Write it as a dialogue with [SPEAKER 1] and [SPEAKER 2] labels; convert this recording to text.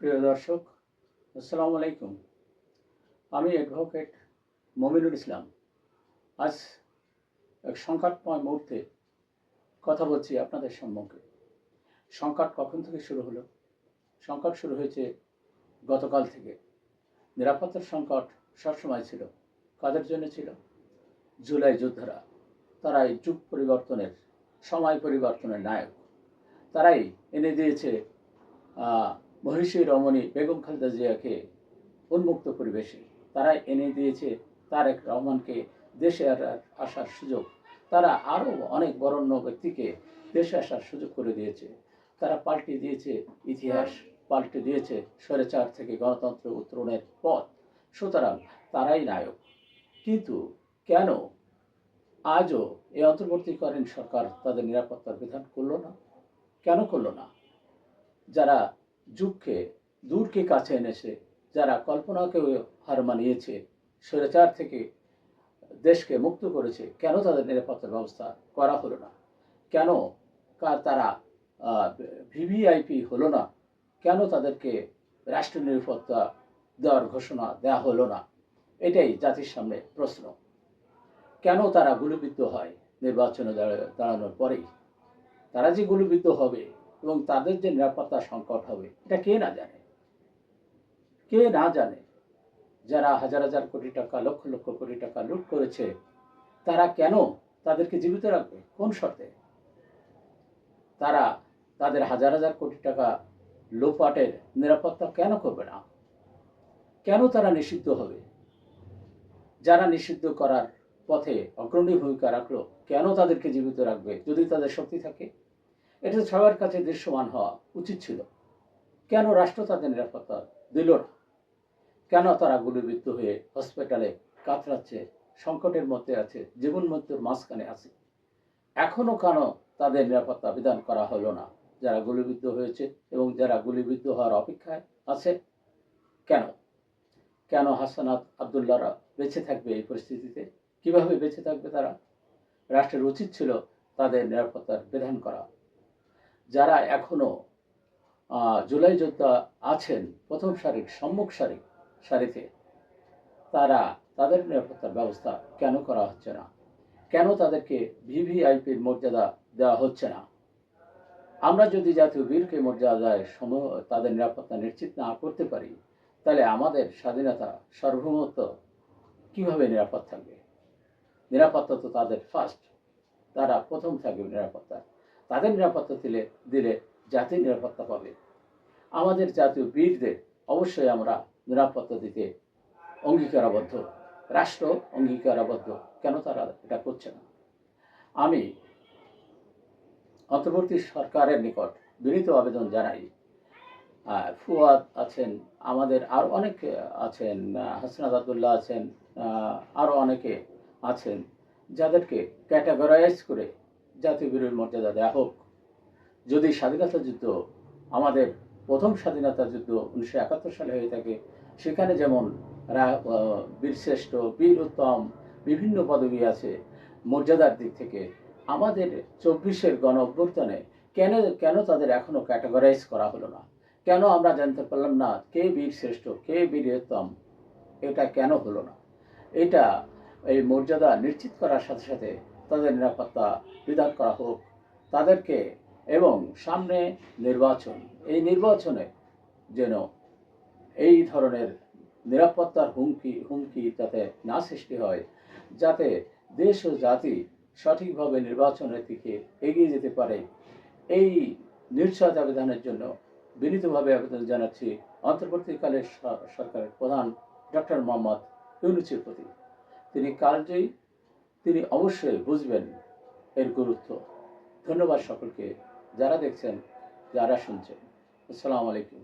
[SPEAKER 1] প্রিয় দর্শক, আসসালামু আলাইকুম। আমি অ্যাডভোকেট মমিনুল ইসলাম। আজ এক সংকটময় মুহূর্তে কথা বলছি আপনাদের সম্মুখে। সংকট কখন থেকে শুরু হলো? সংকট শুরু হয়েছে গতকাল থেকে। নিরাপত্তার সংকট সবসময় ছিল। কাদের জন্য ছিল? জুলাই যোদ্ধারা। তারাই যুগ পরিবর্তনের, সময় পরিবর্তনের নায়ক। তারাই এনে দিয়েছে মহিষী রমণী বেগম খালেদা জিয়াকে উন্মুক্ত পরিবেশে। তারাই এনে দিয়েছে তারেক রহমানকে দেশে আসার সুযোগ। তারা আরও অনেক বরেণ্য ব্যক্তিকে দেশে আসার সুযোগ করে দিয়েছে। তারা পাল্টে দিয়েছে ইতিহাস, পাল্টে দিয়েছে স্বৈরাচার থেকে গণতন্ত্র উত্তরণের পথ। সুতরাং তারাই নায়ক। কিন্তু কেন আজও এই অন্তর্বর্তীকালীন সরকার তাদের নিরাপত্তার বিধান করলো না? কেন করলো না? যারা যুগকে দূরকে কাছে এনেছে, যারা কল্পনাকেও হার মানিয়েছে, স্বৈরাচার থেকে দেশকে মুক্ত করেছে, কেন তাদের নিরাপত্তার ব্যবস্থা করা হলো না? কেন তারা ভিভিআইপি হলো না? কেন তাদেরকে রাষ্ট্রীয় নিরাপত্তা দেওয়ার ঘোষণা দেওয়া হলো না? এটাই জাতির সামনে প্রশ্ন। কেন তারা গুলিবিদ্ধ হয় নির্বাচনে দাঁড়ানোর পরেই? তারা যে গুলিবিদ্ধ হবে এবং তাদের যে নিরাপত্তা সংকট হবে, এটা কে না জানে? কে না জানে? যারা হাজার হাজার কোটি টাকা, লক্ষ লক্ষ কোটি টাকা লুট করেছে, তারা কেন তাদেরকে জীবিত রাখবে? কোন শর্তে? তারা তাদের হাজার হাজার কোটি টাকা লোপাটের নিরাপত্তা কেন করবে না? কেন তারা নিষিদ্ধ হবে? যারা নিষিদ্ধ করার পথে অগ্রণী ভূমিকা রাখলো, কেন তাদেরকে জীবিত রাখবে যদি তাদের শক্তি থাকে? এটা সবার কাছে দৃশ্যমান হওয়া উচিত ছিল। কেন রাষ্ট্র তাদের নিরাপত্তা দিল না? কেন তারা গুলিবিদ্ধ হয়ে হসপিটালে কাতরাচ্ছে, সংকটের মধ্যে আছে, জীবন মৃত্যুর মাঝখানে আছে? এখনো কেন তাদের নিরাপত্তা বিধান করা হলো না? যারা গুলিবিদ্ধ হয়েছে এবং যারা গুলিবিদ্ধ হওয়ার অপেক্ষায় আছে, কেন? কেন হাসানাত আবদুল্লাহরা বেঁচে থাকবে এই পরিস্থিতিতে? কিভাবে বেঁচে থাকবে তারা? রাষ্ট্রের উচিত ছিল তাদের নিরাপত্তার বিধান করা। যারা এখনো জুলাই যোদ্ধা আছেন প্রথম সারির, সম্মুখ সারিতে, তারা তাদের নিরাপত্তার ব্যবস্থা কেন করা হচ্ছে না? কেন তাদেরকে ভিভিআইপির মর্যাদা দেওয়া হচ্ছে না? আমরা যদি জাতীয় বীরকে মর্যাদা দেয় তাদের নিরাপত্তা নিশ্চিত না করতে পারি, তাহলে আমাদের স্বাধীনতা, সার্বভৌমত্ব কিভাবে নিরাপদ থাকবে? নিরাপত্তা তো তাদের ফার্স্ট, তারা প্রথম থাকবে নিরাপত্তা। তাদের নিরাপত্তা দিলে জাতির নিরাপত্তা পাবে। আমাদের জাতীয় বীরদের অবশ্যই আমরা নিরাপত্তা দিতে অঙ্গীকারাবদ্ধ, রাষ্ট্র অঙ্গীকারাবদ্ধ। কেন তারা এটা করছে না? আমি অন্তর্বর্তী সরকারের নিকট বিনীত আবেদন জানাই। ফুয়াদ আছেন, আমাদের আরও অনেকে আছেন, হাসনাত আবদুল্লাহ আছেন, আরও অনেকে আছেন, যাদেরকে ক্যাটাগরাইজ করে জাতীয় বীরের মর্যাদা দেওয়া হোক। যদি স্বাধীনতা যুদ্ধ, আমাদের প্রথম স্বাধীনতা যুদ্ধ 1971 সালে হয়ে থাকে, সেখানে যেমন বীরশ্রেষ্ঠ, বীর উত্তম বিভিন্ন পদবি আছে মর্যাদার দিক থেকে, আমাদের 24-এর গণ অভ্যুত্থানে কেন তাদের এখনো ক্যাটাগরাইজ করা হলো না? কেন আমরা জানতে পারলাম না কে বীর শ্রেষ্ঠ, কে বীর উত্তম? এটা কেন হলো না? এটা এই মর্যাদা নিশ্চিত করার সাথে সাথে তাদের নিরাপত্তা বিধান করা হোক তাদেরকে। এবং সামনে নির্বাচন, এই নির্বাচনে যেন এই ধরনের নিরাপত্তার হুমকি যাতে না সৃষ্টি হয়, যাতে দেশ ও জাতি সঠিকভাবে নির্বাচনের দিকে এগিয়ে যেতে পারে, এই নিশ্চয়তা বিধানের জন্য বিনীতভাবে আবেদন জানাচ্ছি অন্তর্বর্তীকালের সরকারের প্রধান ডক্টর মোহাম্মদ ইউনূসের প্রতি। তিনি কালজয়ী, তিনি অবশ্যই বুঝবেন এর গুরুত্ব। ধন্যবাদ সকলকে, যারা দেখছেন, যারা শুনছেন। আসসালামু আলাইকুম।